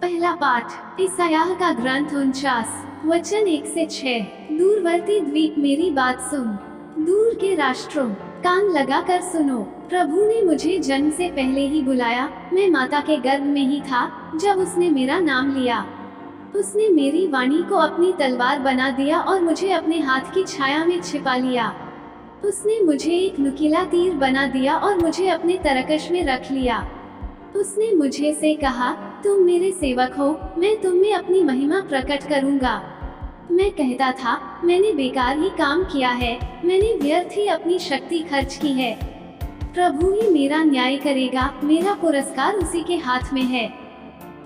पहला पाठ ईसायाह का ग्रंथ 49 वचन 1 से 6। दूरवर्ती द्वीप मेरी बात सुन, दूर के राष्ट्रों कान लगा कर सुनो। प्रभु ने मुझे जन्म से पहले ही बुलाया, मैं माता के गर्भ में ही था जब उसने मेरा नाम लिया। उसने मेरी वाणी को अपनी तलवार बना दिया और मुझे अपने हाथ की छाया में छिपा लिया। उसने मुझे एक नुकीला तीर बना दिया और मुझे अपने तरकश में रख लिया। उसने मुझे से कहा, तुम मेरे सेवक हो, मैं तुम में अपनी महिमा प्रकट करूंगा। मैं कहता था, मैंने बेकार ही काम किया है, मैंने व्यर्थ ही अपनी शक्ति खर्च की है। प्रभु ही मेरा न्याय करेगा, मेरा पुरस्कार उसी के हाथ में है।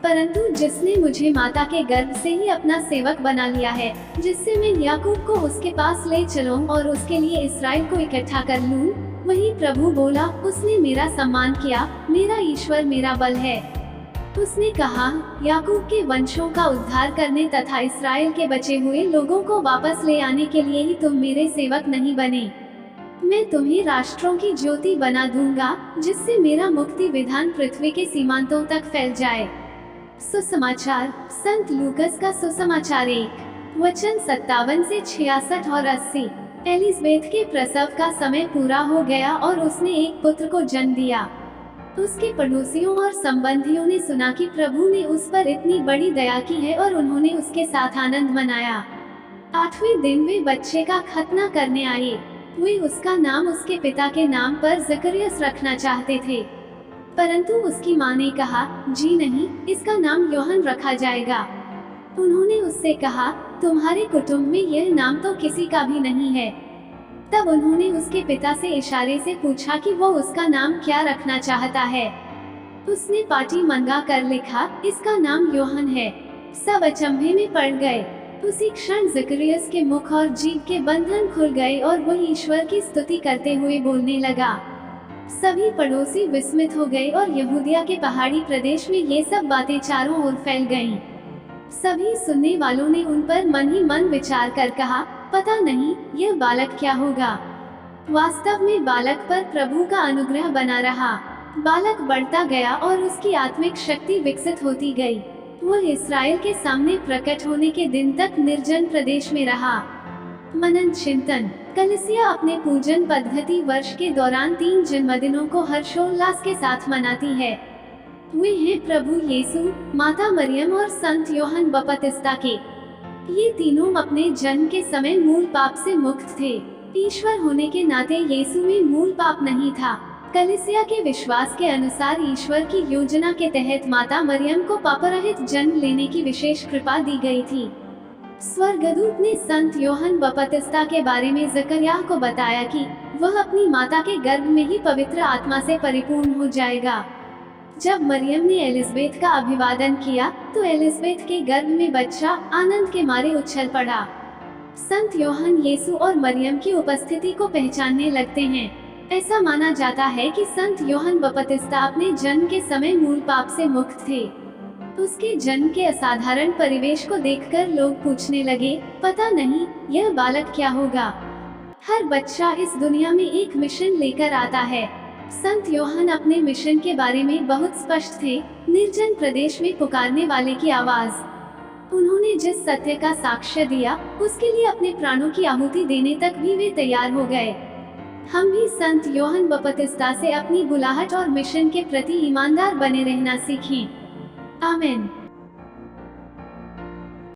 परंतु जिसने मुझे माता के गर्भ से ही अपना सेवक बना लिया है, जिससे मैं याकूब को उसके पास ले चलूं और उसके लिए इस्राएल को इकट्ठा कर लूं, वही प्रभु बोला। उसने मेरा सम्मान किया, मेरा ईश्वर मेरा बल है। उसने कहा, याकूब के वंशों का उद्धार करने तथा इस्राएल के बचे हुए लोगों को वापस ले आने के लिए ही तुम मेरे सेवक नहीं बने। मैं तुम्हें राष्ट्रों की ज्योति बना दूंगा, जिससे मेरा मुक्ति विधान पृथ्वी के सीमांतों तक फैल जाए। सुसमाचार संत लूकस का सुसमाचार 1 वचन 57 से 66 और 80। एलिज़ाबेथ के प्रसव का समय पूरा हो गया और उसने एक पुत्र को जन्म दिया। उसके पड़ोसियों और संबंधियों ने सुना कि प्रभु ने उस पर इतनी बड़ी दया की है और उन्होंने उसके साथ आनंद मनाया। 8वें दिन वे बच्चे का खतना करने आए। वे उसका नाम उसके पिता के नाम पर जकरियस रखना चाहते थे, परंतु उसकी माँ ने कहा, जी नहीं, इसका नाम योहन रखा जाएगा। उन्होंने उससे कहा, तुम्हारे कुटुंब में यह नाम तो किसी का भी नहीं है। तब उन्होंने उसके पिता से इशारे से पूछा कि वो उसका नाम क्या रखना चाहता है। उसने पाटी मंगा कर लिखा, इसका नाम योहन है। सब अचंभे में पड़ गए। उसी क्षण जकरियस के मुख और जीभ के बंधन खुल गए और वो ईश्वर की स्तुति करते हुए बोलने लगा। सभी पड़ोसी विस्मित हो गए और यहूदिया के पहाड़ी प्रदेश में ये सब बातें चारों ओर फैल गईं। सभी सुनने वालों ने उन पर मन ही मन विचार कर कहा, पता नहीं यह बालक क्या होगा। वास्तव में बालक पर प्रभु का अनुग्रह बना रहा। बालक बढ़ता गया और उसकी आत्मिक शक्ति विकसित होती गई। वह इस्राएल के सामने प्रकट होने के दिन तक निर्जन प्रदेश में रहा। मनन चिंतन। कलीसिया अपने पूजन पद्धति वर्ष के दौरान 3 जन्मदिनों को हर्षोल्लास के साथ मनाती है। वे हैं प्रभु यीशु, माता मरियम और संत योहन बपतिस्ता के। ये तीनों अपने जन्म के समय मूल पाप से मुक्त थे। ईश्वर होने के नाते यीशु में मूल पाप नहीं था। कलीसिया के विश्वास के अनुसार ईश्वर की योजना के तहत माता मरियम को पापरहित जन्म लेने की विशेष कृपा दी गई थी। स्वर्गदूत ने संत योहन बपतिस्ता के बारे में जकरिया को बताया कि वह अपनी माता के गर्भ में ही पवित्र आत्मा से परिपूर्ण हो जाएगा। जब मरियम ने एलिज़ाबेथ का अभिवादन किया तो एलिज़ाबेथ के गर्भ में बच्चा आनंद के मारे उछल पड़ा। संत योहन यीशु और मरियम की उपस्थिति को पहचानने लगते हैं। ऐसा माना जाता है कि संत योहन बपतिस्ता अपने जन्म के समय मूल पाप से मुक्त थे। उसके जन्म के असाधारण परिवेश को देखकर लोग पूछने लगे, पता नहीं यह बालक क्या होगा। हर बच्चा इस दुनिया में एक मिशन लेकर आता है। संत योहन अपने मिशन के बारे में बहुत स्पष्ट थे, निर्जन प्रदेश में पुकारने वाले की आवाज। उन्होंने जिस सत्य का साक्ष्य दिया, उसके लिए अपने प्राणों की आहुति देने तक भी वे तैयार हो गए। हम भी संत योहन बपतिस्ता से अपनी बुलाहट और मिशन के प्रति ईमानदार बने रहना सीखें। आमीन।